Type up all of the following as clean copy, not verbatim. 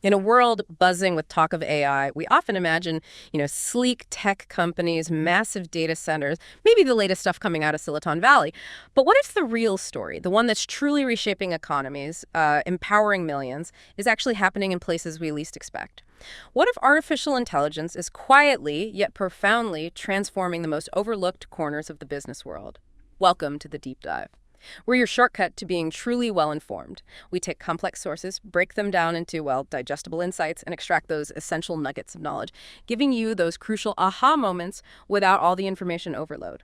In a world buzzing with talk of AI, we often imagine, sleek tech companies, massive data centers, maybe the latest stuff coming out of Silicon Valley. But what if the real story, the one that's truly reshaping economies, empowering millions, is actually happening in places we least expect? What if artificial intelligence is quietly, yet profoundly, transforming the most overlooked corners of the business world? Welcome to the Deep Dive. We're your shortcut to being truly well-informed. We take complex sources, break them down into, digestible insights, and extract those essential nuggets of knowledge, giving you those crucial aha moments without all the information overload.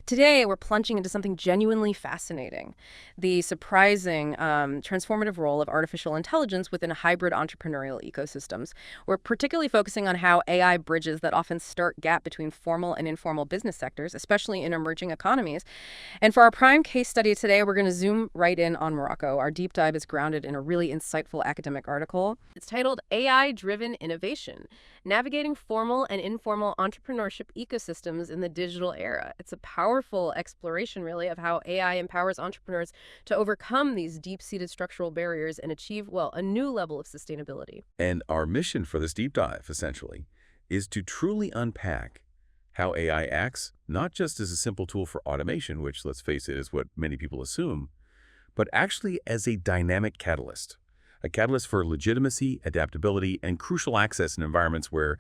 Today, we're plunging into something genuinely fascinating, the surprising, transformative role of artificial intelligence within hybrid entrepreneurial ecosystems. We're particularly focusing on how AI bridges that often stark gap between formal and informal business sectors, especially in emerging economies. And for our prime case study today, we're going to zoom right in on Morocco. Our deep dive is grounded in a really insightful academic article. It's titled AI-Driven Innovation, Navigating Formal and Informal Entrepreneurship Ecosystems in the Digital Era. It's a powerful exploration, really, of how AI empowers entrepreneurs to overcome these deep-seated structural barriers and achieve, a new level of sustainability. And our mission for this deep dive, essentially, is to truly unpack how AI acts, not just as a simple tool for automation, which, let's face it, is what many people assume, but actually as a dynamic catalyst. A catalyst for legitimacy, adaptability, and crucial access in environments where,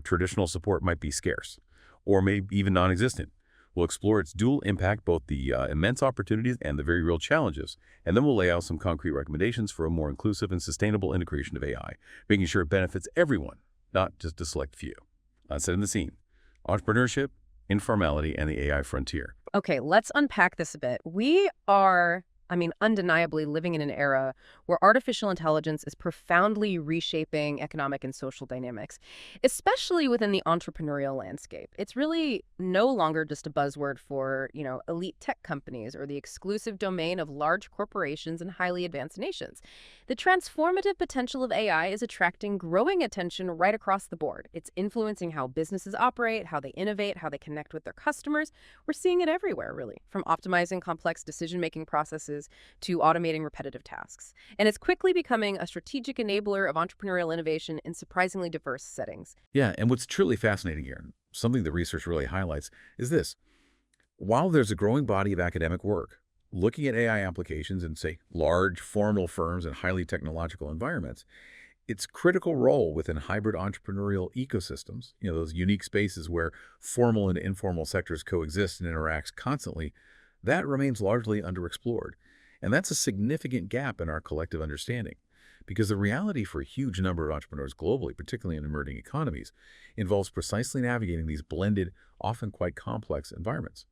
traditional support might be scarce or maybe even non-existent. We'll explore its dual impact, both the immense opportunities and the very real challenges, and then we'll lay out some concrete recommendations for a more inclusive and sustainable integration of AI, making sure it benefits everyone, not just a select few. Setting the scene: entrepreneurship, informality, and the AI frontier. Okay, let's unpack this a bit. We are undeniably living in an era where artificial intelligence is profoundly reshaping economic and social dynamics, especially within the entrepreneurial landscape. It's really no longer just a buzzword for, elite tech companies or the exclusive domain of large corporations and highly advanced nations. The transformative potential of AI is attracting growing attention right across the board. It's influencing how businesses operate, how they innovate, how they connect with their customers. We're seeing it everywhere, really, from optimizing complex decision-making processes to automating repetitive tasks. And it's quickly becoming a strategic enabler of entrepreneurial innovation in surprisingly diverse settings. Yeah, and what's truly fascinating here, something the research really highlights, is this. While there's a growing body of academic work looking at AI applications in, say, large formal firms and highly technological environments, its critical role within hybrid entrepreneurial ecosystems, those unique spaces where formal and informal sectors coexist and interact constantly, that remains largely underexplored. And that's a significant gap in our collective understanding, because the reality for a huge number of entrepreneurs globally, particularly in emerging economies, involves precisely navigating these blended, often quite complex environments.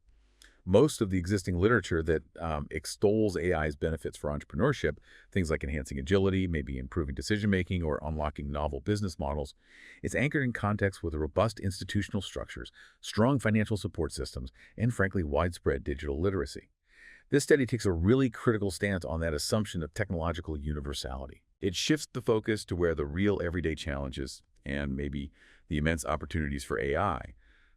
Most of the existing literature that extols AI's benefits for entrepreneurship, things like enhancing agility, maybe improving decision-making or unlocking novel business models, is anchored in context with robust institutional structures, strong financial support systems, and frankly, widespread digital literacy. This study takes a really critical stance on that assumption of technological universality. It shifts the focus to where the real everyday challenges and maybe the immense opportunities for AI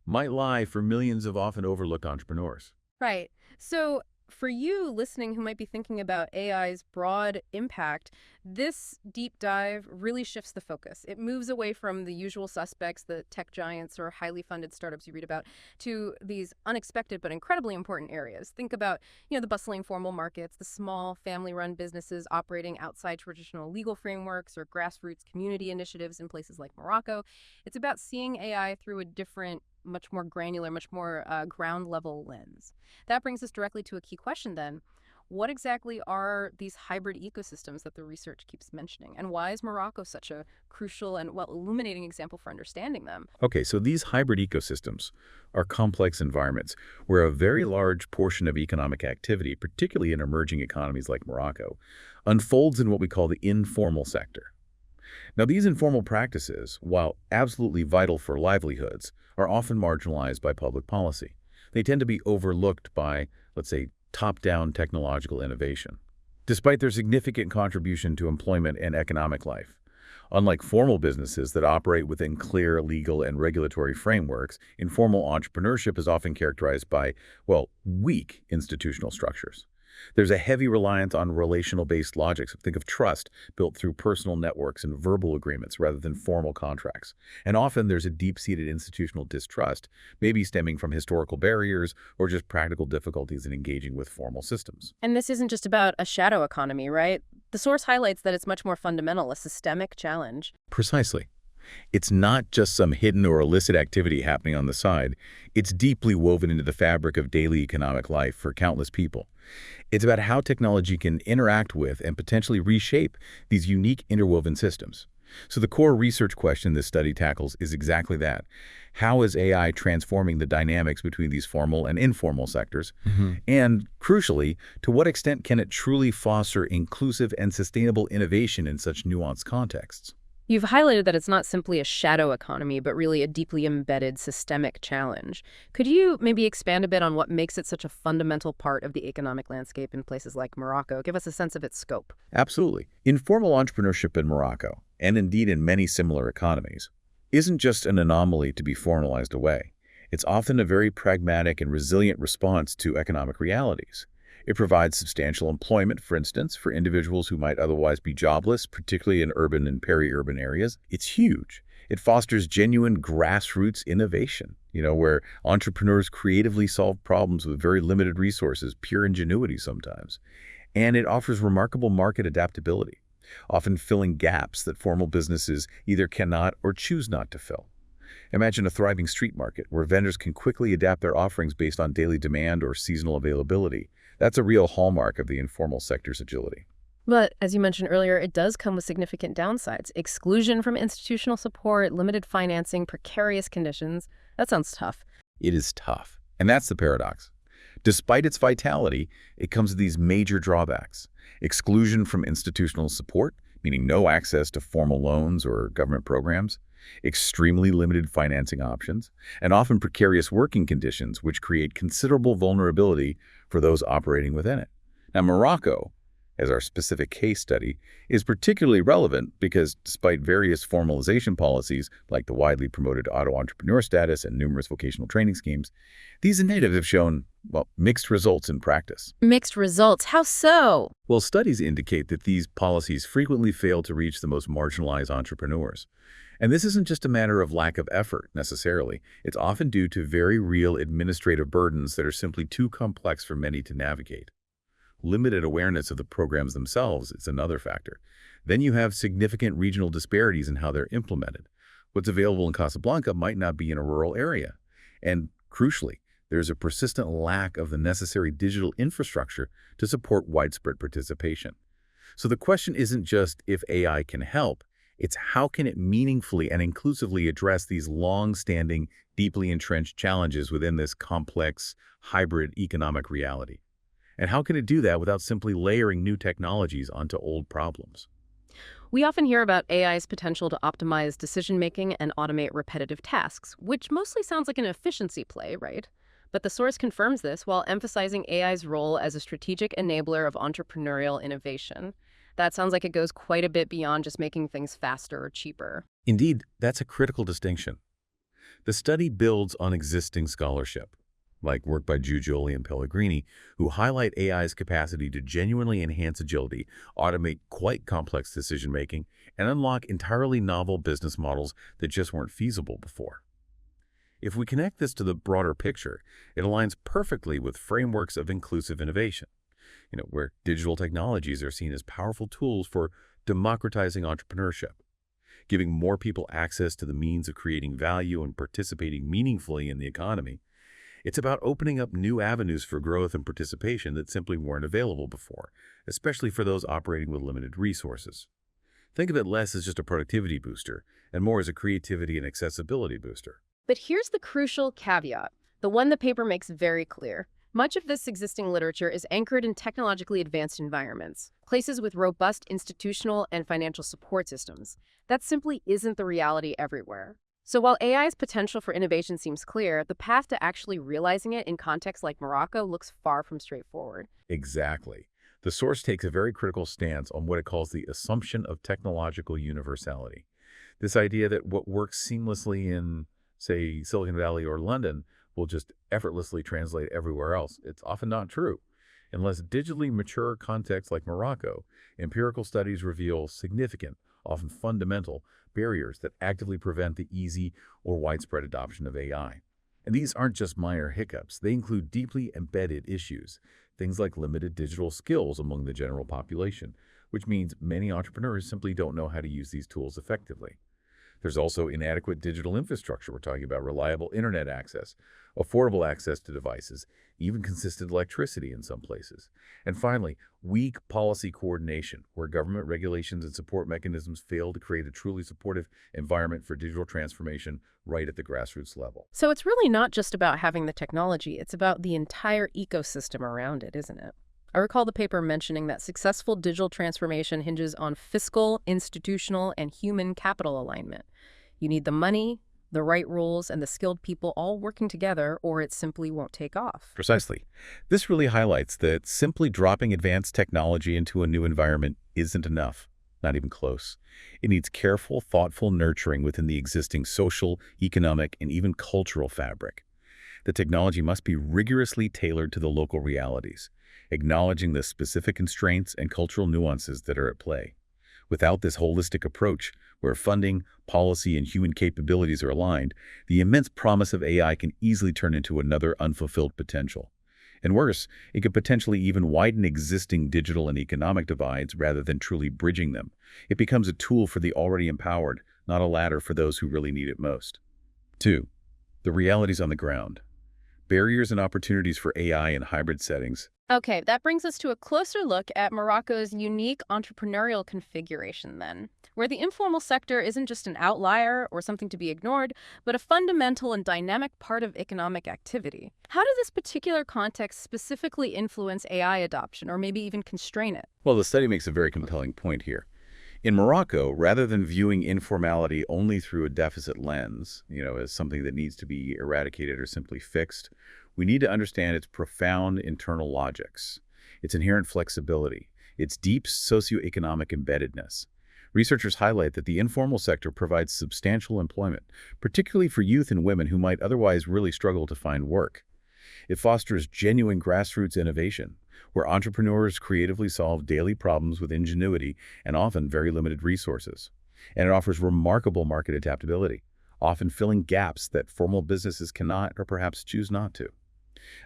might lie for millions of often overlooked entrepreneurs. Right. So for you listening who might be thinking about AI's broad impact, this deep dive really shifts the focus. It moves away from the usual suspects, the tech giants or highly funded startups you read about, to these unexpected but incredibly important areas. Think about, the bustling formal markets, the small family-run businesses operating outside traditional legal frameworks or grassroots community initiatives in places like Morocco. It's about seeing AI through a different, much more granular, much more ground-level lens. That brings us directly to a key question then. What exactly are these hybrid ecosystems that the research keeps mentioning? And why is Morocco such a crucial and, illuminating example for understanding them? Okay, so these hybrid ecosystems are complex environments where a very large portion of economic activity, particularly in emerging economies like Morocco, unfolds in what we call the informal sector. Now, these informal practices, while absolutely vital for livelihoods, are often marginalized by public policy. They tend to be overlooked by, let's say, top-down technological innovation, despite their significant contribution to employment and economic life. Unlike formal businesses that operate within clear legal and regulatory frameworks, informal entrepreneurship is often characterized by, weak institutional structures. There's a heavy reliance on relational-based logic. So think of trust built through personal networks and verbal agreements rather than formal contracts. And often there's a deep-seated institutional distrust, maybe stemming from historical barriers or just practical difficulties in engaging with formal systems. And this isn't just about a shadow economy, right? The source highlights that it's much more fundamental, a systemic challenge. Precisely. It's not just some hidden or illicit activity happening on the side. It's deeply woven into the fabric of daily economic life for countless people. It's about how technology can interact with and potentially reshape these unique interwoven systems. So the core research question this study tackles is exactly that. How is AI transforming the dynamics between these formal and informal sectors? And crucially, to what extent can it truly foster inclusive and sustainable innovation in such nuanced contexts? You've highlighted that it's not simply a shadow economy, but really a deeply embedded systemic challenge. Could you maybe expand a bit on what makes it such a fundamental part of the economic landscape in places like Morocco? Give us a sense of its scope. Absolutely. Informal entrepreneurship in Morocco, and indeed in many similar economies, isn't just an anomaly to be formalized away. It's often a very pragmatic and resilient response to economic realities. It provides substantial employment, for instance, for individuals who might otherwise be jobless, particularly in urban and peri-urban areas. It's huge. It fosters genuine grassroots innovation, where entrepreneurs creatively solve problems with very limited resources, pure ingenuity sometimes. And it offers remarkable market adaptability, often filling gaps that formal businesses either cannot or choose not to fill. Imagine a thriving street market where vendors can quickly adapt their offerings based on daily demand or seasonal availability. That's a real hallmark of the informal sector's agility. But as you mentioned earlier, it does come with significant downsides. Exclusion from institutional support, limited financing, precarious conditions. That sounds tough. It is tough. And that's the paradox. Despite its vitality, it comes with these major drawbacks. Exclusion from institutional support, meaning no access to formal loans or government programs, extremely limited financing options, and often precarious working conditions which create considerable vulnerability for those operating within it. Now, Morocco, as our specific case study, is particularly relevant because despite various formalization policies like the widely promoted auto-entrepreneur status and numerous vocational training schemes, these initiatives have shown, mixed results in practice. Mixed results. How so? Well, studies indicate that these policies frequently fail to reach the most marginalized entrepreneurs. And this isn't just a matter of lack of effort, necessarily. It's often due to very real administrative burdens that are simply too complex for many to navigate. Limited awareness of the programs themselves is another factor. Then you have significant regional disparities in how they're implemented. What's available in Casablanca might not be in a rural area. And crucially, there's a persistent lack of the necessary digital infrastructure to support widespread participation. So the question isn't just if AI can help, it's how can it meaningfully and inclusively address these long-standing, deeply entrenched challenges within this complex, hybrid economic reality? And how can it do that without simply layering new technologies onto old problems? We often hear about AI's potential to optimize decision-making and automate repetitive tasks, which mostly sounds like an efficiency play, right? But the source confirms this while emphasizing AI's role as a strategic enabler of entrepreneurial innovation. That sounds like it goes quite a bit beyond just making things faster or cheaper. Indeed, that's a critical distinction. The study builds on existing scholarship, like work by Giugioli and Pellegrini, who highlight AI's capacity to genuinely enhance agility, automate quite complex decision-making, and unlock entirely novel business models that just weren't feasible before. If we connect this to the broader picture, it aligns perfectly with frameworks of inclusive innovation, where digital technologies are seen as powerful tools for democratizing entrepreneurship, giving more people access to the means of creating value and participating meaningfully in the economy. It's about opening up new avenues for growth and participation that simply weren't available before, especially for those operating with limited resources. Think of it less as just a productivity booster and more as a creativity and accessibility booster. But here's the crucial caveat, the one the paper makes very clear. Much of this existing literature is anchored in technologically advanced environments, places with robust institutional and financial support systems. That simply isn't the reality everywhere. So while AI's potential for innovation seems clear, the path to actually realizing it in contexts like Morocco looks far from straightforward. Exactly. The source takes a very critical stance on what it calls the assumption of technological universality. This idea that what works seamlessly in, say, Silicon Valley or London will just effortlessly translate everywhere else. It's often not true. In less digitally mature contexts like Morocco, empirical studies reveal significant, often fundamental, barriers that actively prevent the easy or widespread adoption of AI. And these aren't just minor hiccups. They include deeply embedded issues, things like limited digital skills among the general population, which means many entrepreneurs simply don't know how to use these tools effectively. There's also inadequate digital infrastructure. We're talking about reliable internet access, affordable access to devices, even consistent electricity in some places. And finally, weak policy coordination, where government regulations and support mechanisms fail to create a truly supportive environment for digital transformation right at the grassroots level. So it's really not just about having the technology, it's about the entire ecosystem around it, isn't it? I recall the paper mentioning that successful digital transformation hinges on fiscal, institutional, and human capital alignment. You need the money, the right rules, and the skilled people all working together, or it simply won't take off. Precisely. This really highlights that simply dropping advanced technology into a new environment isn't enough, not even close. It needs careful, thoughtful nurturing within the existing social, economic, and even cultural fabric. The technology must be rigorously tailored to the local realities, acknowledging the specific constraints and cultural nuances that are at play. Without this holistic approach, where funding, policy, and human capabilities are aligned, the immense promise of AI can easily turn into another unfulfilled potential. And worse, it could potentially even widen existing digital and economic divides rather than truly bridging them. It becomes a tool for the already empowered, not a ladder for those who really need it most. 2. The realities on the ground. Barriers and opportunities for AI in hybrid settings. Okay, that brings us to a closer look at Morocco's unique entrepreneurial configuration then, where the informal sector isn't just an outlier or something to be ignored, but a fundamental and dynamic part of economic activity. How does this particular context specifically influence AI adoption or maybe even constrain it? Well, the study makes a very compelling point here. In Morocco, rather than viewing informality only through a deficit lens, as something that needs to be eradicated or simply fixed, we need to understand its profound internal logics, its inherent flexibility, its deep socioeconomic embeddedness. Researchers highlight that the informal sector provides substantial employment, particularly for youth and women who might otherwise really struggle to find work. It fosters genuine grassroots innovation, where entrepreneurs creatively solve daily problems with ingenuity and often very limited resources. And it offers remarkable market adaptability, often filling gaps that formal businesses cannot or perhaps choose not to.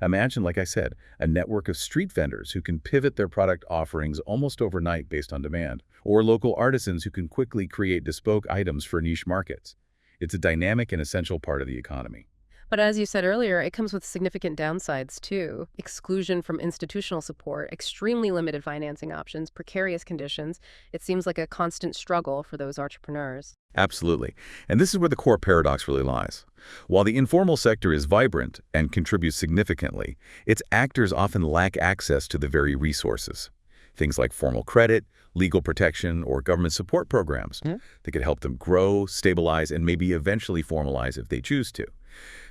Imagine, like I said, a network of street vendors who can pivot their product offerings almost overnight based on demand, or local artisans who can quickly create bespoke items for niche markets. It's a dynamic and essential part of the economy. But as you said earlier, it comes with significant downsides too. Exclusion from institutional support, extremely limited financing options, precarious conditions. It seems like a constant struggle for those entrepreneurs. Absolutely. And this is where the core paradox really lies. While the informal sector is vibrant and contributes significantly, its actors often lack access to the very resources. Things like formal credit, legal protection, or government support programs that could help them grow, stabilize, and maybe eventually formalize if they choose to.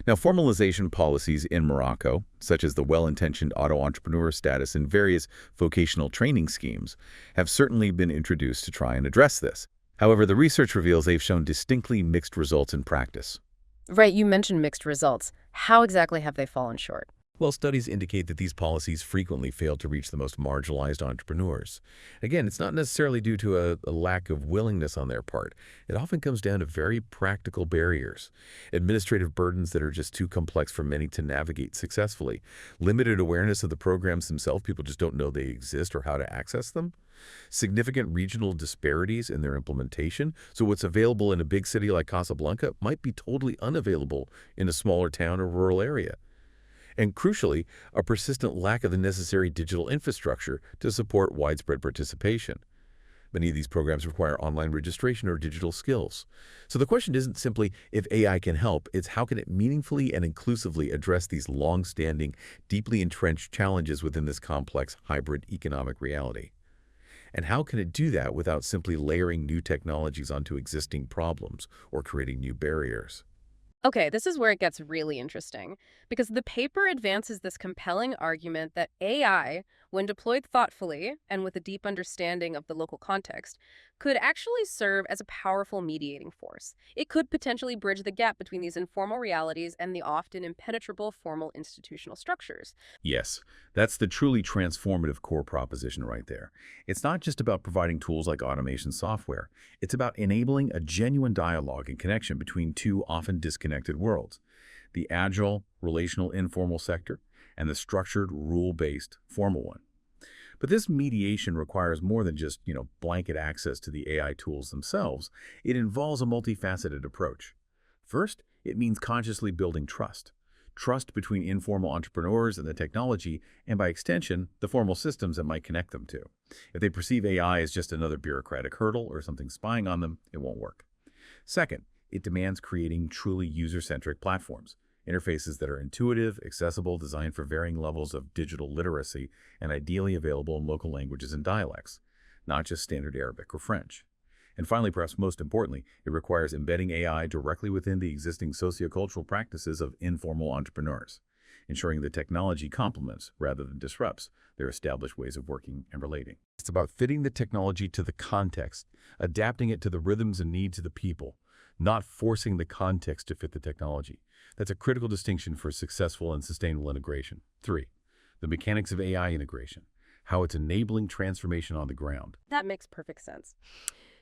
Now, formalization policies in Morocco, such as the well-intentioned auto-entrepreneur status and various vocational training schemes, have certainly been introduced to try and address this. However, the research reveals they've shown distinctly mixed results in practice. Right, you mentioned mixed results. How exactly have they fallen short? Well, studies indicate that these policies frequently fail to reach the most marginalized entrepreneurs. Again, it's not necessarily due to a lack of willingness on their part. It often comes down to very practical barriers, administrative burdens that are just too complex for many to navigate successfully, limited awareness of the programs themselves, people just don't know they exist or how to access them, significant regional disparities in their implementation. So what's available in a big city like Casablanca might be totally unavailable in a smaller town or rural area. And crucially, a persistent lack of the necessary digital infrastructure to support widespread participation. Many of these programs require online registration or digital skills. So the question isn't simply if AI can help, it's how can it meaningfully and inclusively address these long-standing, deeply entrenched challenges within this complex hybrid economic reality. And how can it do that without simply layering new technologies onto existing problems or creating new barriers? Okay, this is where it gets really interesting because the paper advances this compelling argument that AI, when deployed thoughtfully and with a deep understanding of the local context, could actually serve as a powerful mediating force. It could potentially bridge the gap between these informal realities and the often impenetrable formal institutional structures. Yes, that's the truly transformative core proposition right there. It's not just about providing tools like automation software. It's about enabling a genuine dialogue and connection between two often disconnected worlds: the agile, relational, informal sector and the structured, rule-based, formal one. But this mediation requires more than just, blanket access to the AI tools themselves. It involves a multifaceted approach. First, it means consciously building trust. Trust between informal entrepreneurs and the technology, and by extension, the formal systems that might connect them to. If they perceive AI as just another bureaucratic hurdle or something spying on them, it won't work. Second, it demands creating truly user-centric platforms. Interfaces that are intuitive, accessible, designed for varying levels of digital literacy, and ideally available in local languages and dialects, not just standard Arabic or French. And finally, perhaps most importantly, it requires embedding AI directly within the existing sociocultural practices of informal entrepreneurs, ensuring the technology complements rather than disrupts their established ways of working and relating. It's about fitting the technology to the context, adapting it to the rhythms and needs of the people, not forcing the context to fit the technology. That's a critical distinction for successful and sustainable integration. 3. The mechanics of AI integration, how it's enabling transformation on the ground. That makes perfect sense.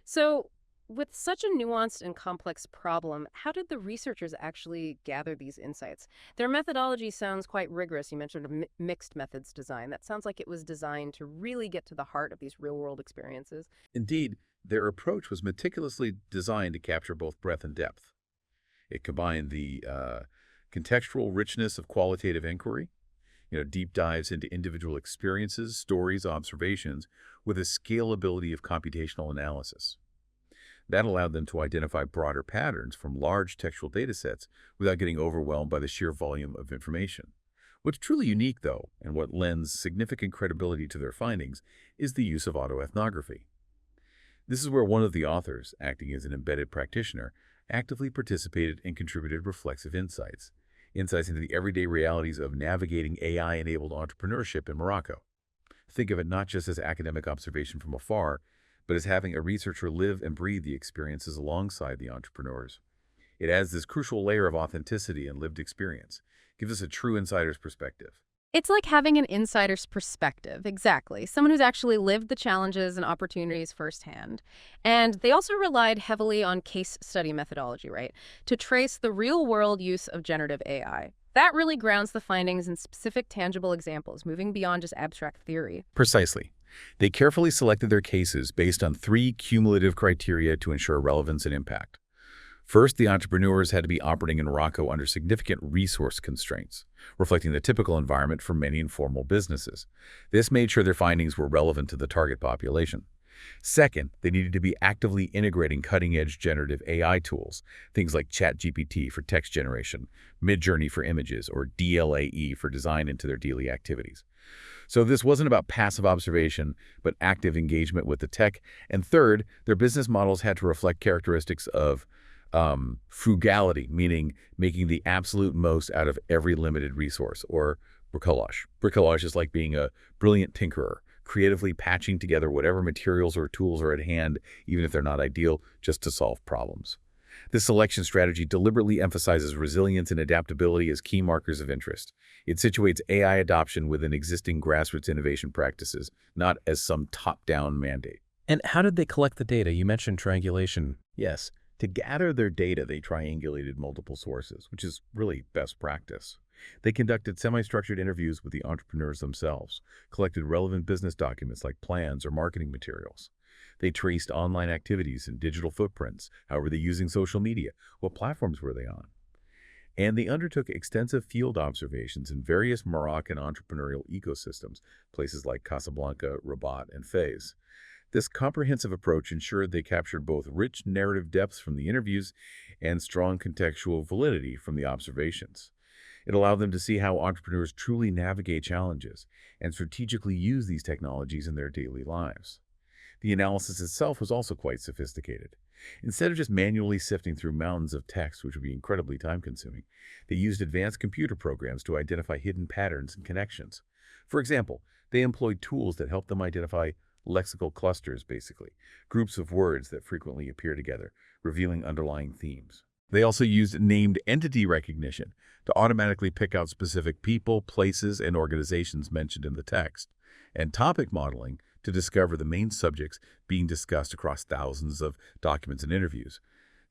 So, with such a nuanced and complex problem, how did the researchers actually gather these insights? Their methodology sounds quite rigorous. You mentioned a mixed methods design. That sounds like it was designed to really get to the heart of these real-world experiences. Indeed, their approach was meticulously designed to capture both breadth and depth. It combined the contextual richness of qualitative inquiry, deep dives into individual experiences, stories, observations, with a scalability of computational analysis. That allowed them to identify broader patterns from large textual data sets without getting overwhelmed by the sheer volume of information. What's truly unique, though, and what lends significant credibility to their findings, is the use of autoethnography. This is where one of the authors, acting as an embedded practitioner, actively participated and contributed reflexive insights into the everyday realities of navigating AI-enabled entrepreneurship in Morocco. Think of it not just as academic observation from afar, but as having a researcher live and breathe the experiences alongside the entrepreneurs. It adds this crucial layer of authenticity and lived experience, gives us a true insider's perspective. It's like having an insider's perspective, exactly. Someone who's actually lived the challenges and opportunities firsthand. And they also relied heavily on case study methodology, right, to trace the real-world use of generative AI. That really grounds the findings in specific, tangible examples, moving beyond just abstract theory. Precisely. They carefully selected their cases based on 3 cumulative criteria to ensure relevance and impact. First, the entrepreneurs had to be operating in Morocco under significant resource constraints, reflecting the typical environment for many informal businesses. This made sure their findings were relevant to the target population. Second, they needed to be actively integrating cutting-edge generative AI tools, things like ChatGPT for text generation, Midjourney for images, or DLAE for design into their daily activities. So this wasn't about passive observation, but active engagement with the tech. And third, their business models had to reflect characteristics of frugality, meaning making the absolute most out of every limited resource, or bricolage. Bricolage is like being a brilliant tinkerer, creatively patching together whatever materials or tools are at hand, even if they're not ideal, just to solve problems. This selection strategy deliberately emphasizes resilience and adaptability as key markers of interest. It situates AI adoption within existing grassroots innovation practices, not as some top-down mandate. And how did they collect the data? You mentioned triangulation. Yes, to gather their data, they triangulated multiple sources, which is really best practice. They conducted semi-structured interviews with the entrepreneurs themselves, collected relevant business documents like plans or marketing materials. They traced online activities and digital footprints. How were they using social media? What platforms were they on? And they undertook extensive field observations in various Moroccan entrepreneurial ecosystems, places like Casablanca, Rabat, and Fez. This comprehensive approach ensured they captured both rich narrative depths from the interviews and strong contextual validity from the observations. It allowed them to see how entrepreneurs truly navigate challenges and strategically use these technologies in their daily lives. The analysis itself was also quite sophisticated. Instead of just manually sifting through mountains of text, which would be incredibly time-consuming, they used advanced computer programs to identify hidden patterns and connections. For example, They employed tools that help them identify lexical clusters, basically, groups of words that frequently appear together, revealing underlying themes. They also used named entity recognition to automatically pick out specific people, places, and organizations mentioned in the text, and topic modeling to discover the main subjects being discussed across thousands of documents and interviews.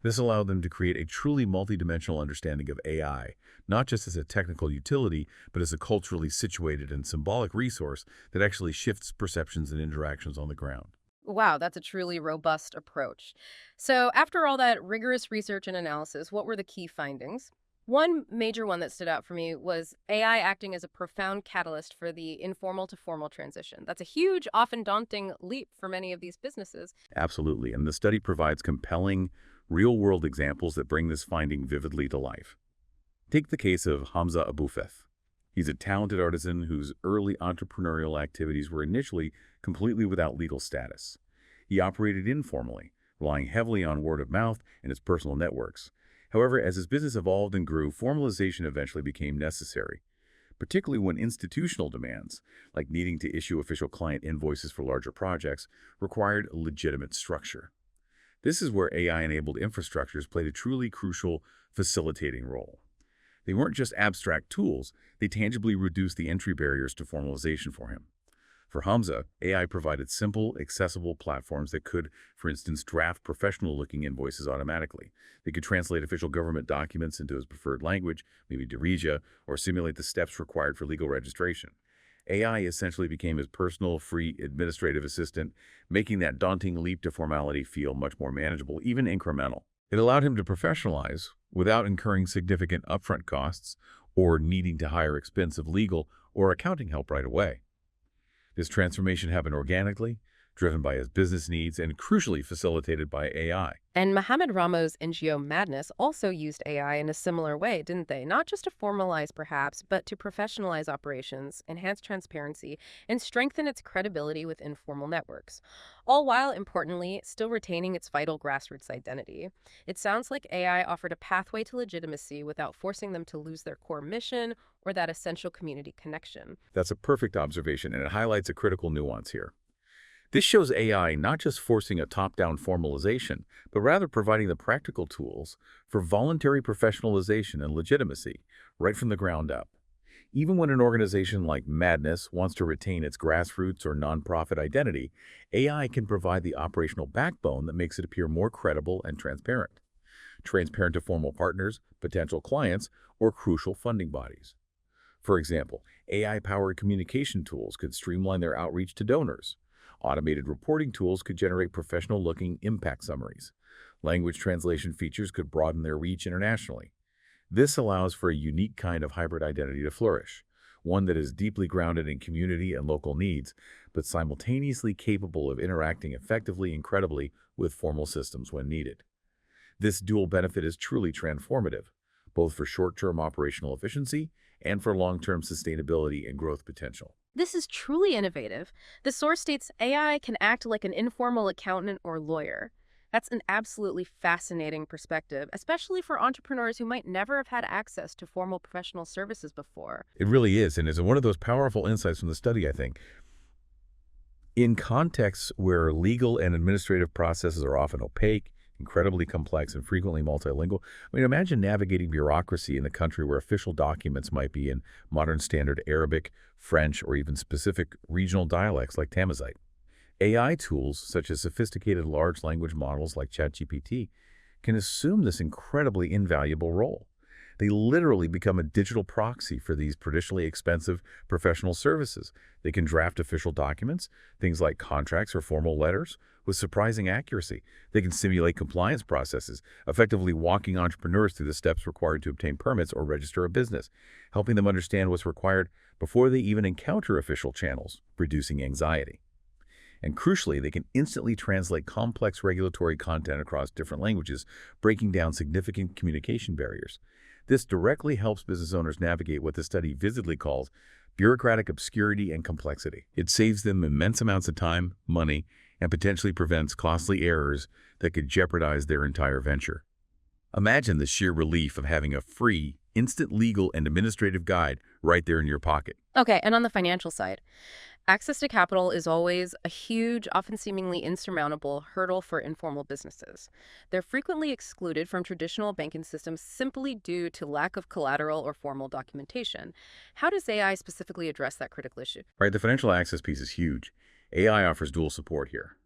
This allowed them to create a truly multidimensional understanding of AI, not just as a technical utility, but as a culturally situated and symbolic resource that actually shifts perceptions and interactions on the ground. Wow, that's a truly robust approach. So, after all that rigorous research and analysis, what were the key findings? One major one that stood out for me was AI acting as a profound catalyst for the informal to formal transition. That's a huge, often daunting leap for many of these businesses. Absolutely, and the study provides compelling, real-world examples that bring this finding vividly to life. Take the case of Hamza Aboufeth. He's a talented artisan whose early entrepreneurial activities were initially completely without legal status. He operated informally, relying heavily on word of mouth and his personal networks. However, as his business evolved and grew, formalization eventually became necessary, particularly when institutional demands, like needing to issue official client invoices for larger projects, required a legitimate structure. This is where AI-enabled infrastructures played a truly crucial facilitating role. They weren't just abstract tools, they tangibly reduced the entry barriers to formalization for him. For Hamza, AI provided simple, accessible platforms that could, for instance, draft professional-looking invoices automatically. They could translate official government documents into his preferred language, maybe Darija, or simulate the steps required for legal registration. AI essentially became his personal, free administrative assistant, making that daunting leap to formality feel much more manageable, even incremental. It allowed him to professionalize without incurring significant upfront costs or needing to hire expensive legal or accounting help right away. This transformation happened organically, driven by his business needs, and crucially facilitated by AI. And Mohamed Ramo's NGO Madness also used AI in a similar way, didn't they? Not just to formalize, perhaps, but to professionalize operations, enhance transparency, and strengthen its credibility with informal networks. All while, importantly, still retaining its vital grassroots identity. It sounds like AI offered a pathway to legitimacy without forcing them to lose their core mission or that essential community connection. That's a perfect observation, and it highlights a critical nuance here. This shows AI not just forcing a top-down formalization, but rather providing the practical tools for voluntary professionalization and legitimacy right from the ground up. Even when an organization like Madness wants to retain its grassroots or nonprofit identity, AI can provide the operational backbone that makes it appear more credible and transparent. Transparent to formal partners, potential clients, or crucial funding bodies. For example, AI-powered communication tools could streamline their outreach to donors. Automated reporting tools could generate professional-looking impact summaries. Language translation features could broaden their reach internationally. This allows for a unique kind of hybrid identity to flourish, one that is deeply grounded in community and local needs, but simultaneously capable of interacting effectively and credibly with formal systems when needed. This dual benefit is truly transformative, both for short-term operational efficiency and for long-term sustainability and growth potential. This is truly innovative. The source states AI can act like an informal accountant or lawyer. That's an absolutely fascinating perspective, especially for entrepreneurs who might never have had access to formal professional services before. It really is, and it's one of those powerful insights from the study, I think. In contexts where legal and administrative processes are often opaque, incredibly complex, and frequently multilingual. Imagine navigating bureaucracy in a country where official documents might be in modern standard Arabic, French, or even specific regional dialects like Tamazight. AI tools, such as sophisticated large language models like ChatGPT, can assume this incredibly invaluable role. They literally become a digital proxy for these traditionally expensive professional services. They can draft official documents, things like contracts or formal letters, with surprising accuracy. They can simulate compliance processes, effectively walking entrepreneurs through the steps required to obtain permits or register a business, helping them understand what's required before they even encounter official channels, reducing anxiety. And crucially, they can instantly translate complex regulatory content across different languages, breaking down significant communication barriers. This directly helps business owners navigate what the study vividly calls bureaucratic obscurity and complexity. It saves them immense amounts of time, money, and potentially prevents costly errors that could jeopardize their entire venture. Imagine the sheer relief of having a free, instant legal and administrative guide right there in your pocket. Okay, and on the financial side, Access to capital is always a huge, often seemingly insurmountable hurdle for informal businesses. They're frequently excluded from traditional banking systems simply due to lack of collateral or formal documentation. How does AI specifically address that critical issue? Right, the financial access piece is huge. AI offers dual support here.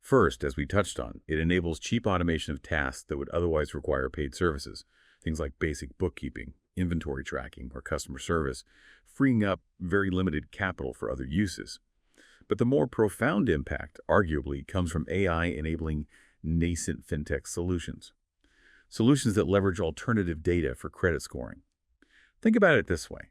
First, as we touched on, it enables cheap automation of tasks that would otherwise require paid services, things like basic bookkeeping, inventory tracking, or customer service, freeing up very limited capital for other uses. But the more profound impact, arguably, comes from AI enabling nascent fintech solutions. Solutions that leverage alternative data for credit scoring. Think about it this way.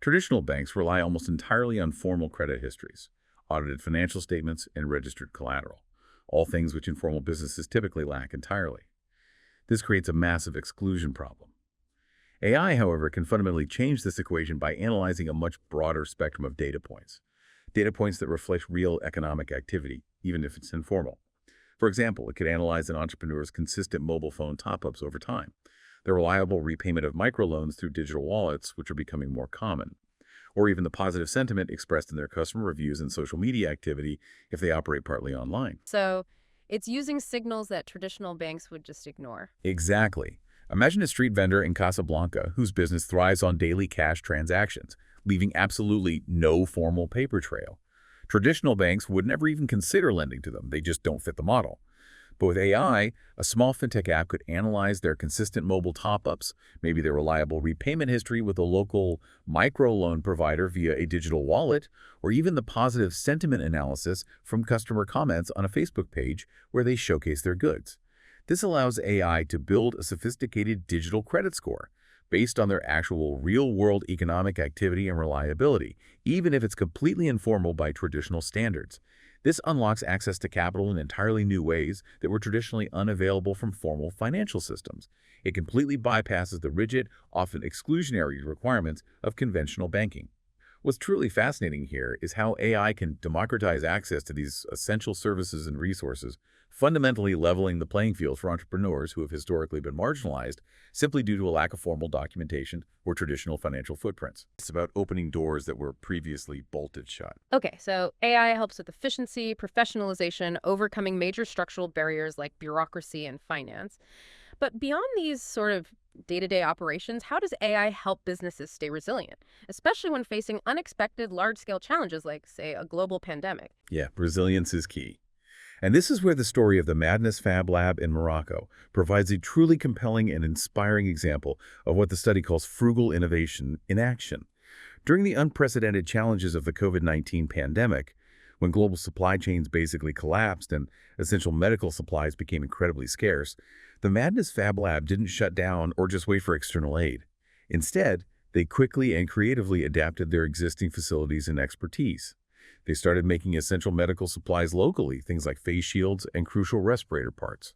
Traditional banks rely almost entirely on formal credit histories, audited financial statements, and registered collateral, all things which informal businesses typically lack entirely. This creates a massive exclusion problem. AI, however, can fundamentally change this equation by analyzing a much broader spectrum of data points that reflect real economic activity, even if it's informal. For example, it could analyze an entrepreneur's consistent mobile phone top-ups over time, the reliable repayment of microloans through digital wallets, which are becoming more common, or even the positive sentiment expressed in their customer reviews and social media activity if they operate partly online. So it's using signals that traditional banks would just ignore. Exactly. Imagine a street vendor in Casablanca whose business thrives on daily cash transactions, leaving absolutely no formal paper trail. Traditional banks would never even consider lending to them. They just don't fit the model. But with AI, a small fintech app could analyze their consistent mobile top-ups, maybe their reliable repayment history with a local microloan provider via a digital wallet, or even the positive sentiment analysis from customer comments on a Facebook page where they showcase their goods. This allows AI to build a sophisticated digital credit score based on their actual real-world economic activity and reliability, even if it's completely informal by traditional standards. This unlocks access to capital in entirely new ways that were traditionally unavailable from formal financial systems. It completely bypasses the rigid, often exclusionary requirements of conventional banking. What's truly fascinating here is how AI can democratize access to these essential services and resources, fundamentally leveling the playing field for entrepreneurs who have historically been marginalized simply due to a lack of formal documentation or traditional financial footprints. It's about opening doors that were previously bolted shut. Okay, so AI helps with efficiency, professionalization, overcoming major structural barriers like bureaucracy and finance. But beyond these sort of day-to-day operations, how does AI help businesses stay resilient, especially when facing unexpected large-scale challenges like, say, a global pandemic? Yeah, resilience is key. And this is where the story of the Madness Fab Lab in Morocco provides a truly compelling and inspiring example of what the study calls frugal innovation in action. During the unprecedented challenges of the COVID-19 pandemic, when global supply chains basically collapsed and essential medical supplies became incredibly scarce, the Madness Fab Lab didn't shut down or just wait for external aid. Instead, they quickly and creatively adapted their existing facilities and expertise. They started making essential medical supplies locally, things like face shields and crucial respirator parts.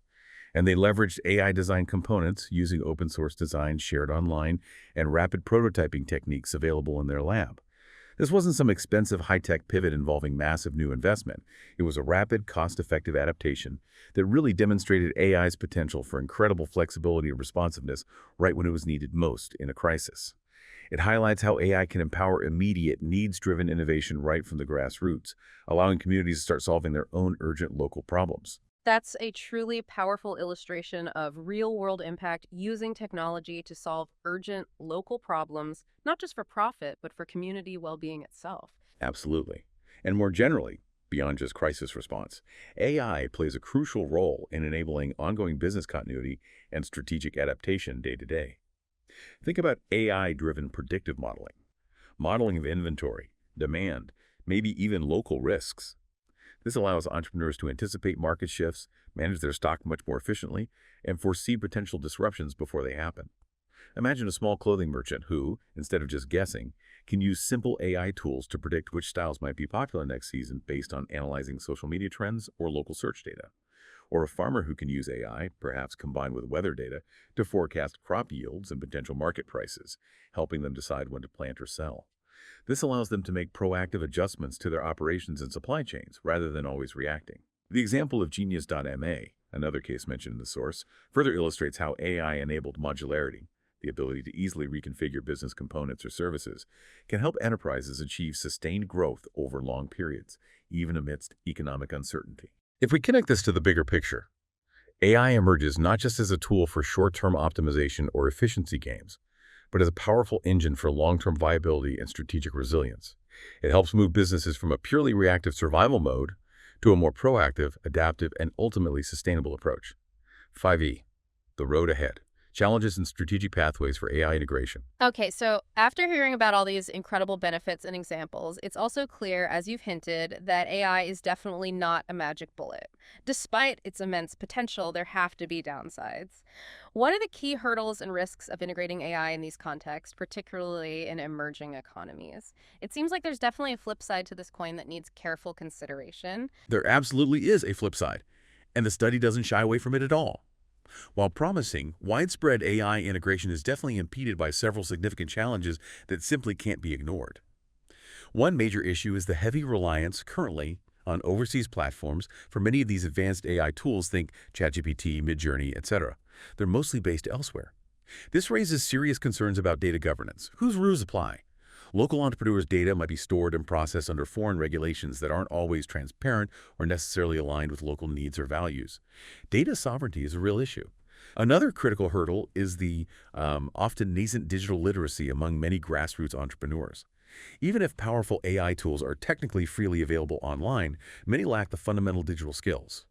And they leveraged AI-designed components using open-source design shared online and rapid prototyping techniques available in their lab. This wasn't some expensive high-tech pivot involving massive new investment. It was a rapid, cost-effective adaptation that really demonstrated AI's potential for incredible flexibility and responsiveness right when it was needed most in a crisis. It highlights how AI can empower immediate, needs-driven innovation right from the grassroots, allowing communities to start solving their own urgent local problems. That's a truly powerful illustration of real-world impact using technology to solve urgent local problems, not just for profit, but for community well-being itself. Absolutely. And more generally, beyond just crisis response, AI plays a crucial role in enabling ongoing business continuity and strategic adaptation day to day. Think about AI-driven predictive modeling of inventory, demand, maybe even local risks. This allows entrepreneurs to anticipate market shifts, manage their stock much more efficiently, and foresee potential disruptions before they happen. Imagine a small clothing merchant who, instead of just guessing, can use simple AI tools to predict which styles might be popular next season based on analyzing social media trends or local search data. Or a farmer who can use AI, perhaps combined with weather data, to forecast crop yields and potential market prices, helping them decide when to plant or sell. This allows them to make proactive adjustments to their operations and supply chains rather than always reacting. The example of Genius.ma, another case mentioned in the source, further illustrates how AI enabled modularity. the ability to easily reconfigure business components or services, can help enterprises achieve sustained growth over long periods, even amidst economic uncertainty. If we connect this to the bigger picture, AI emerges not just as a tool for short-term optimization or efficiency gains, but as a powerful engine for long-term viability and strategic resilience. It helps move businesses from a purely reactive survival mode to a more proactive, adaptive, and ultimately sustainable approach. 5E, the road ahead. Challenges and strategic pathways for AI integration. Okay, so after hearing about all these incredible benefits and examples, it's also clear, as you've hinted, that AI is definitely not a magic bullet. Despite its immense potential, there have to be downsides. What are the key hurdles and risks of integrating AI in these contexts, particularly in emerging economies? It seems like there's definitely a flip side to this coin that needs careful consideration. There absolutely is a flip side, and the study doesn't shy away from it at all. While promising, widespread AI integration is definitely impeded by several significant challenges that simply can't be ignored. One major issue is the heavy reliance currently on overseas platforms for many of these advanced AI tools, think ChatGPT, Midjourney, etc. They're mostly based elsewhere. This raises serious concerns about data governance. Whose rules apply? Local entrepreneurs' data might be stored and processed under foreign regulations that aren't always transparent or necessarily aligned with local needs or values. Data sovereignty is a real issue. Another critical hurdle is the often nascent digital literacy among many grassroots entrepreneurs. Even if powerful AI tools are technically freely available online, many lack the fundamental digital skills.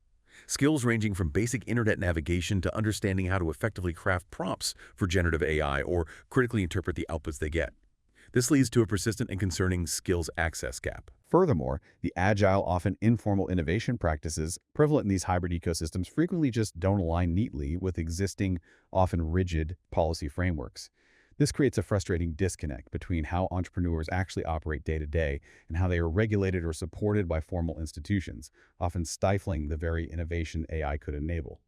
Skills ranging from basic internet navigation to understanding how to effectively craft prompts for generative AI or critically interpret the outputs they get. This leads to a persistent and concerning skills access gap. Furthermore, the agile, often informal innovation practices prevalent in these hybrid ecosystems frequently just don't align neatly with existing, often rigid, policy frameworks. This creates a frustrating disconnect between how entrepreneurs actually operate day to day and how they are regulated or supported by formal institutions, often stifling the very innovation AI could enable.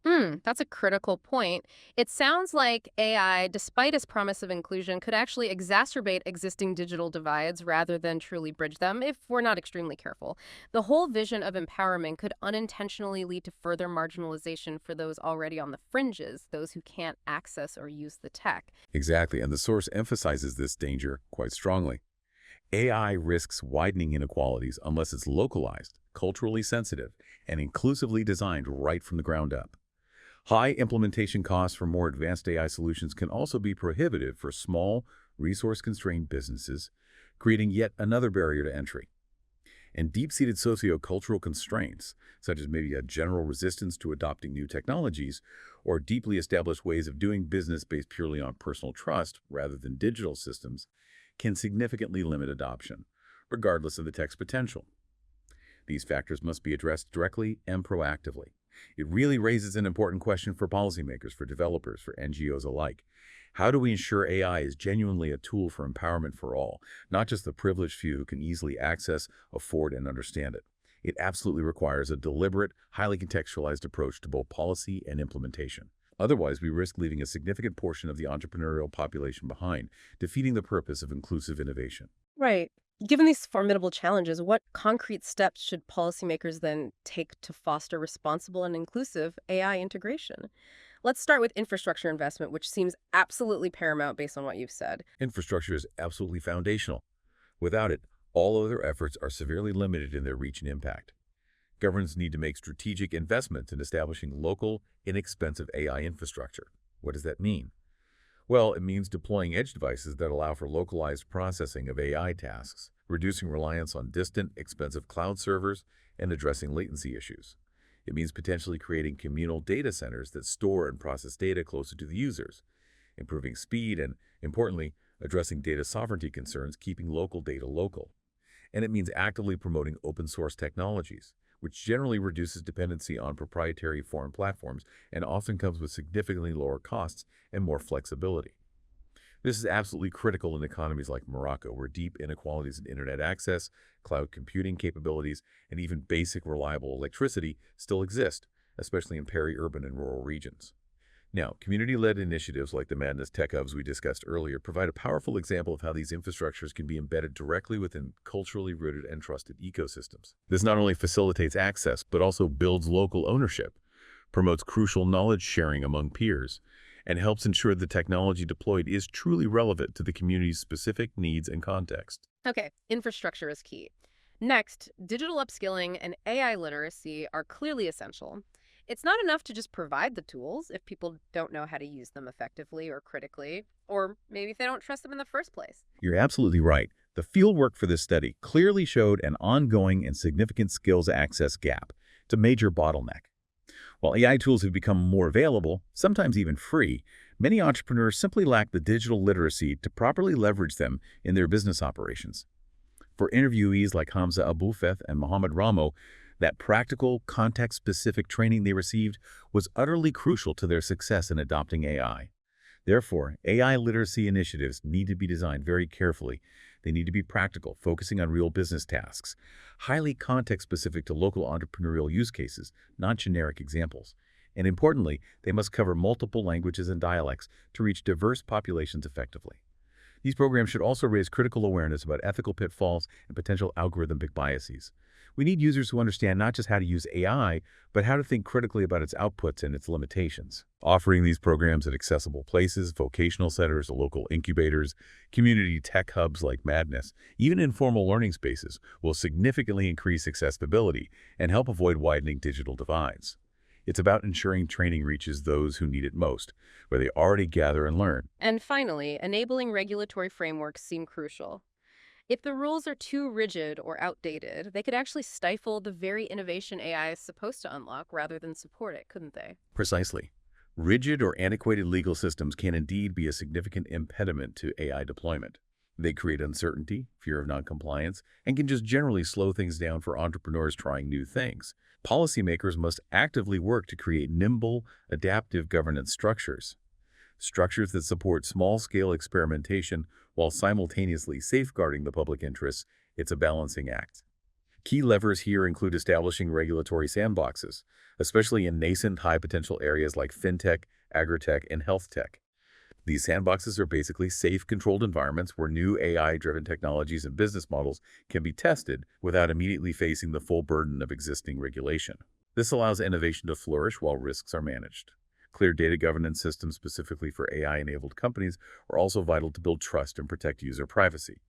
That's a critical point. It sounds like AI, despite its promise of inclusion, could actually exacerbate existing digital divides rather than truly bridge them if we're not extremely careful. The whole vision of empowerment could unintentionally lead to further marginalization for those already on the fringes, those who can't access or use the tech. Exactly, and the source emphasizes this danger quite strongly. AI risks widening inequalities unless it's localized, culturally sensitive, and inclusively designed right from the ground up. High implementation costs for more advanced AI solutions can also be prohibitive for small, resource-constrained businesses, creating yet another barrier to entry. And deep-seated socio-cultural constraints, such as maybe a general resistance to adopting new technologies, or deeply established ways of doing business based purely on personal trust rather than digital systems, can significantly limit adoption, regardless of the tech's potential. These factors must be addressed directly and proactively. It really raises an important question for policymakers, for developers, for NGOs alike. How do we ensure AI is genuinely a tool for empowerment for all, not just the privileged few who can easily access, afford, and understand it? It absolutely requires a deliberate, highly contextualized approach to both policy and implementation. Otherwise, we risk leaving a significant portion of the entrepreneurial population behind, defeating the purpose of inclusive innovation. Right. Given these formidable challenges, what concrete steps should policymakers then take to foster responsible and inclusive AI integration? Let's start with infrastructure investment, which seems absolutely paramount based on what you've said. Infrastructure is absolutely foundational. Without it, all other efforts are severely limited in their reach and impact. Governments need to make strategic investments in establishing local, inexpensive AI infrastructure. What does that mean? Well, it means deploying edge devices that allow for localized processing of AI tasks, reducing reliance on distant, expensive cloud servers, and addressing latency issues. It means potentially creating communal data centers that store and process data closer to the users, improving speed and, importantly, addressing data sovereignty concerns, keeping local data local. And it means actively promoting open source technologies, which generally reduces dependency on proprietary foreign platforms and often comes with significantly lower costs and more flexibility. This is absolutely critical in economies like Morocco, where deep inequalities in internet access, cloud computing capabilities, and even basic reliable electricity still exist, especially in peri-urban and rural regions. Now, community-led initiatives like the Madness Tech Hubs we discussed earlier provide a powerful example of how these infrastructures can be embedded directly within culturally rooted and trusted ecosystems. This not only facilitates access, but also builds local ownership, promotes crucial knowledge sharing among peers, and helps ensure the technology deployed is truly relevant to the community's specific needs and context. Okay, infrastructure is key. Next, digital upskilling and AI literacy are clearly essential. It's not enough to just provide the tools if people don't know how to use them effectively or critically, or maybe if they don't trust them in the first place. You're absolutely right. The fieldwork for this study clearly showed an ongoing and significant skills access gap. It's a major bottleneck. While AI tools have become more available, sometimes even free, many entrepreneurs simply lack the digital literacy to properly leverage them in their business operations. For interviewees like Hamza Aboufeth and Mohammed Ramo, that practical, context-specific training they received was utterly crucial to their success in adopting AI. Therefore, AI literacy initiatives need to be designed very carefully. They need to be practical, focusing on real business tasks, highly context-specific to local entrepreneurial use cases, not generic examples. And importantly, they must cover multiple languages and dialects to reach diverse populations effectively. These programs should also raise critical awareness about ethical pitfalls and potential algorithmic biases. We need users who understand not just how to use AI, but how to think critically about its outputs and its limitations. Offering these programs at accessible places, vocational centers, local incubators, community tech hubs like Madness, even informal learning spaces, will significantly increase accessibility and help avoid widening digital divides. It's about ensuring training reaches those who need it most, where they already gather and learn. And finally, enabling regulatory frameworks seem crucial. If the rules are too rigid or outdated, they could actually stifle the very innovation AI is supposed to unlock rather than support it, couldn't they? Precisely. Rigid or antiquated legal systems can indeed be a significant impediment to AI deployment. They create uncertainty, fear of noncompliance, and can just generally slow things down for entrepreneurs trying new things. Policymakers must actively work to create nimble, adaptive governance structures. Structures that support small-scale experimentation while simultaneously safeguarding the public interests. It's a balancing act. Key levers here include establishing regulatory sandboxes, especially in nascent high-potential areas like fintech, agritech, and health tech. These sandboxes are basically safe, controlled environments where new AI-driven technologies and business models can be tested without immediately facing the full burden of existing regulation. This allows innovation to flourish while risks are managed. Clear data governance systems specifically for AI-enabled companies are also vital to build trust and protect user privacy.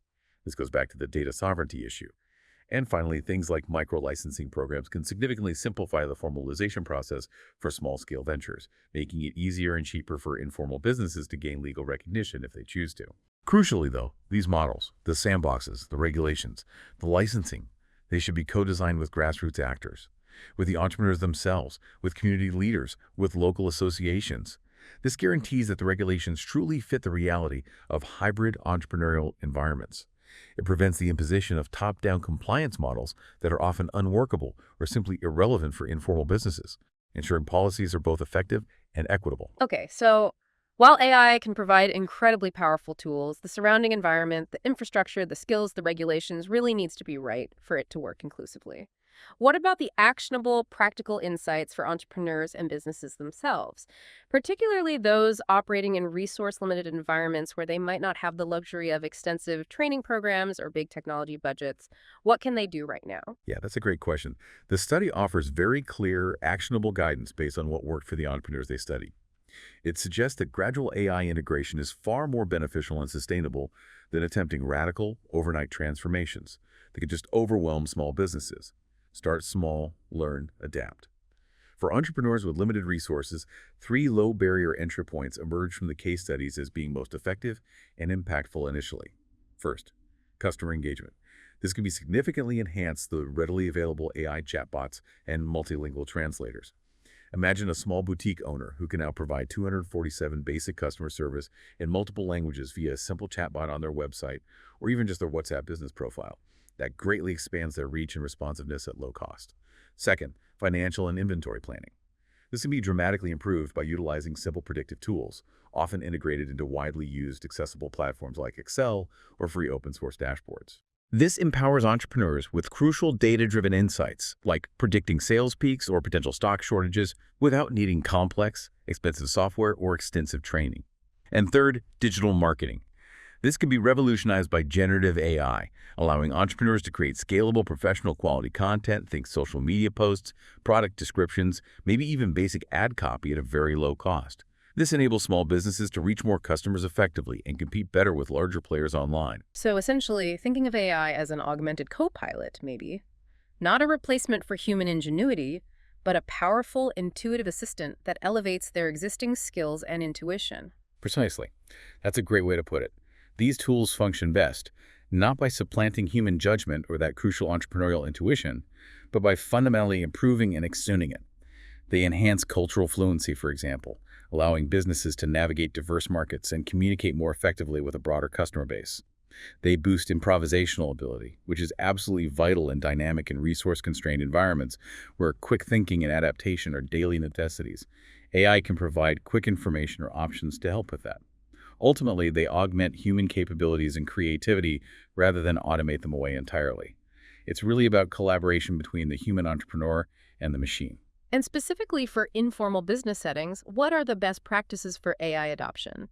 This goes back to the data sovereignty issue. And finally, things like micro-licensing programs can significantly simplify the formalization process for small-scale ventures, making it easier and cheaper for informal businesses to gain legal recognition if they choose to. Crucially, though, these models, the sandboxes, the regulations, the licensing, they should be co-designed with grassroots actors, with the entrepreneurs themselves, with community leaders, with local associations. This guarantees that the regulations truly fit the reality of hybrid entrepreneurial environments. It prevents the imposition of top-down compliance models that are often unworkable or simply irrelevant for informal businesses, ensuring policies are both effective and equitable. Okay, so while AI can provide incredibly powerful tools, the surrounding environment, the infrastructure, the skills, the regulations really needs to be right for it to work inclusively. What about the actionable, practical insights for entrepreneurs and businesses themselves, particularly those operating in resource-limited environments where they might not have the luxury of extensive training programs or big technology budgets? What can they do right now? Yeah, that's a great question. The study offers very clear, actionable guidance based on what worked for the entrepreneurs they studied. It suggests that gradual AI integration is far more beneficial and sustainable than attempting radical, overnight transformations that could just overwhelm small businesses. Start small, learn, adapt. For entrepreneurs with limited resources, 3 low-barrier entry points emerge from the case studies as being most effective and impactful initially. First, customer engagement. This can be significantly enhanced through readily available AI chatbots and multilingual translators. Imagine a small boutique owner who can now provide 247 basic customer service in multiple languages via a simple chatbot on their website or even just their WhatsApp business profile. That greatly expands their reach and responsiveness at low cost. Second, financial and inventory planning. This can be dramatically improved by utilizing simple predictive tools, often integrated into widely used accessible platforms like Excel or free open source dashboards. This empowers entrepreneurs with crucial data-driven insights, like predicting sales peaks or potential stock shortages, without needing complex, expensive software or extensive training. And third, digital marketing. This can be revolutionized by generative AI, allowing entrepreneurs to create scalable professional quality content, think social media posts, product descriptions, maybe even basic ad copy at a very low cost. This enables small businesses to reach more customers effectively and compete better with larger players online. So essentially, thinking of AI as an augmented co-pilot, maybe. Not a replacement for human ingenuity, but a powerful, intuitive assistant that elevates their existing skills and intuition. Precisely. That's a great way to put it. These tools function best, not by supplanting human judgment or that crucial entrepreneurial intuition, but by fundamentally improving and extending it. They enhance cultural fluency, for example, allowing businesses to navigate diverse markets and communicate more effectively with a broader customer base. They boost improvisational ability, which is absolutely vital in dynamic and resource-constrained environments where quick thinking and adaptation are daily necessities. AI can provide quick information or options to help with that. Ultimately, they augment human capabilities and creativity rather than automate them away entirely. It's really about collaboration between the human entrepreneur and the machine. And specifically for informal business settings, what are the best practices for AI adoption?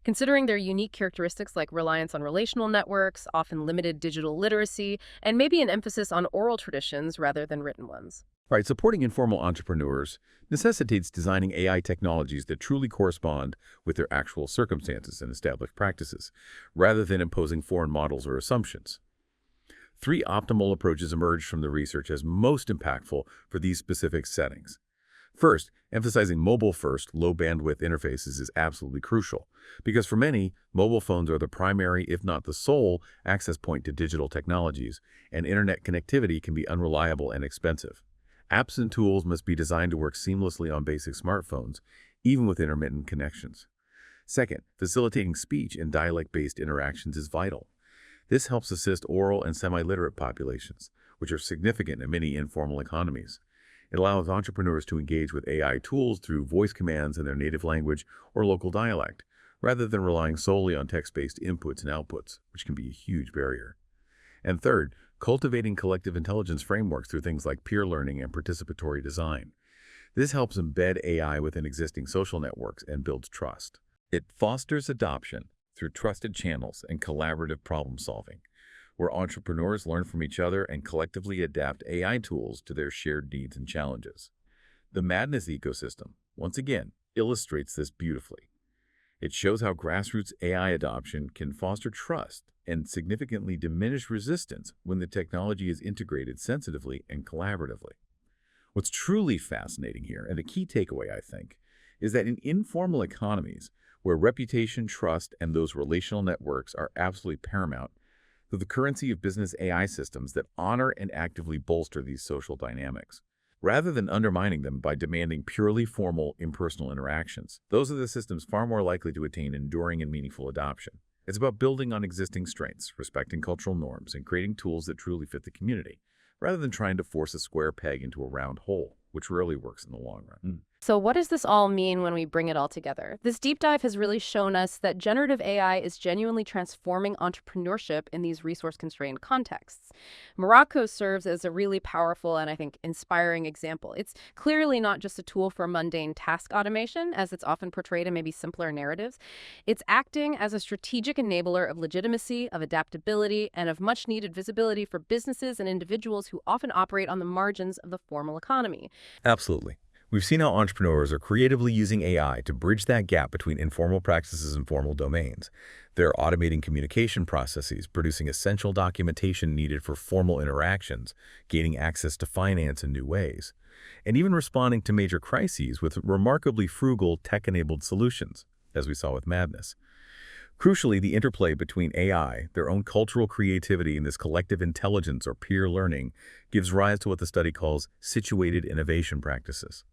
Considering their unique characteristics like reliance on relational networks, often limited digital literacy, and maybe an emphasis on oral traditions rather than written ones. Right, supporting informal entrepreneurs necessitates designing AI technologies that truly correspond with their actual circumstances and established practices, rather than imposing foreign models or assumptions. 3 optimal approaches emerged from the research as most impactful for these specific settings. First, emphasizing mobile-first, low-bandwidth interfaces is absolutely crucial, because for many, mobile phones are the primary, if not the sole, access point to digital technologies, and internet connectivity can be unreliable and expensive. Apps and tools must be designed to work seamlessly on basic smartphones, even with intermittent connections. Second, facilitating speech and dialect-based interactions is vital. This helps assist oral and semi-literate populations, which are significant in many informal economies. It allows entrepreneurs to engage with AI tools through voice commands in their native language or local dialect, rather than relying solely on text-based inputs and outputs, which can be a huge barrier. And third, cultivating collective intelligence frameworks through things like peer learning and participatory design. This helps embed AI within existing social networks and builds trust. It fosters adoption through trusted channels and collaborative problem solving, where entrepreneurs learn from each other and collectively adapt AI tools to their shared needs and challenges. The Madness ecosystem, once again, illustrates this beautifully. It shows how grassroots AI adoption can foster trust and significantly diminish resistance when the technology is integrated sensitively and collaboratively. What's truly fascinating here, and the key takeaway, I think, is that in informal economies, where reputation, trust, and those relational networks are absolutely paramount, they're the currency of business AI systems that honor and actively bolster these social dynamics, rather than undermining them by demanding purely formal, impersonal interactions. Those are the systems far more likely to attain enduring and meaningful adoption. It's about building on existing strengths, respecting cultural norms, and creating tools that truly fit the community, rather than trying to force a square peg into a round hole, which rarely works in the long run. So what does this all mean when we bring it all together? This deep dive has really shown us that generative AI is genuinely transforming entrepreneurship in these resource-constrained contexts. Morocco serves as a really powerful and, I think, inspiring example. It's clearly not just a tool for mundane task automation, as it's often portrayed in maybe simpler narratives. It's acting as a strategic enabler of legitimacy, of adaptability, and of much-needed visibility for businesses and individuals who often operate on the margins of the formal economy. Absolutely. We've seen how entrepreneurs are creatively using AI to bridge that gap between informal practices and formal domains. They're automating communication processes, producing essential documentation needed for formal interactions, gaining access to finance in new ways, and even responding to major crises with remarkably frugal tech-enabled solutions, as we saw with Madness. Crucially, the interplay between AI, their own cultural creativity, and this collective intelligence or peer learning gives rise to what the study calls situated innovation practices.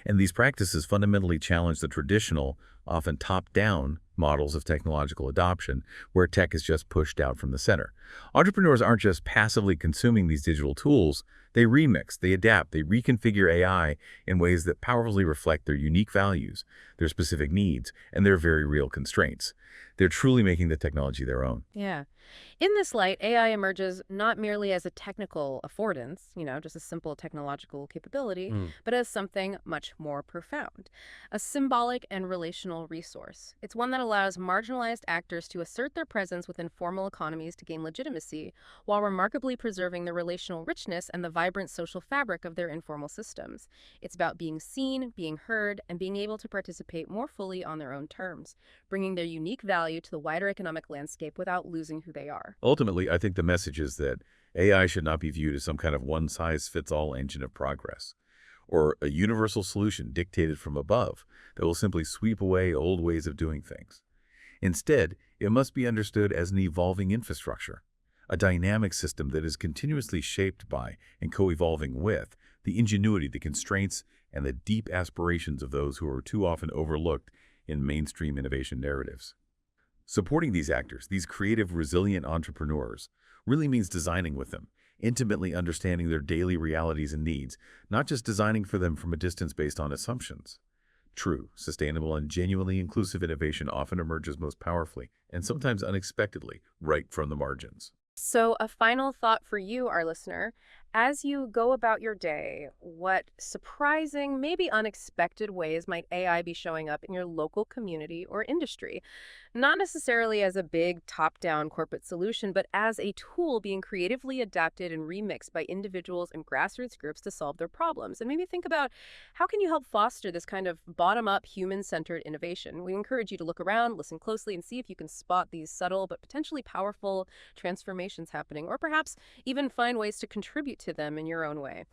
And these practices fundamentally challenge the traditional, often top-down, models of technological adoption, where tech is just pushed out from the center. Entrepreneurs aren't just passively consuming these digital tools, They remix, they adapt, they reconfigure AI in ways that powerfully reflect their unique values, their specific needs, and their very real constraints. They're truly making the technology their own. Yeah. In this light, AI emerges not merely as a technical affordance, just a simple technological capability, Mm. but as something much more profound, a symbolic and relational resource. It's one that allows marginalized actors to assert their presence within formal economies to gain legitimacy, while remarkably preserving the relational richness and the vibrant social fabric of their informal systems. It's about being seen, being heard, and being able to participate more fully on their own terms, bringing their unique value to the wider economic landscape without losing who they are. Ultimately, I think the message is that AI should not be viewed as some kind of one-size-fits-all engine of progress, or a universal solution dictated from above that will simply sweep away old ways of doing things. Instead, it must be understood as an evolving infrastructure, a dynamic system that is continuously shaped by and co-evolving with the ingenuity, the constraints, and the deep aspirations of those who are too often overlooked in mainstream innovation narratives. Supporting these actors, these creative, resilient entrepreneurs, really means designing with them, intimately understanding their daily realities and needs, not just designing for them from a distance based on assumptions. True, sustainable, and genuinely inclusive innovation often emerges most powerfully, and sometimes unexpectedly, right from the margins. So, a final thought for you, our listener. As you go about your day, what surprising, maybe unexpected ways might AI be showing up in your local community or industry? Not necessarily as a big top-down corporate solution, but as a tool being creatively adapted and remixed by individuals and grassroots groups to solve their problems. And maybe think about how can you help foster this kind of bottom-up, human-centered innovation? We encourage you to look around, listen closely, and see if you can spot these subtle but potentially powerful transformations happening, or perhaps even find ways to contribute to them in your own way.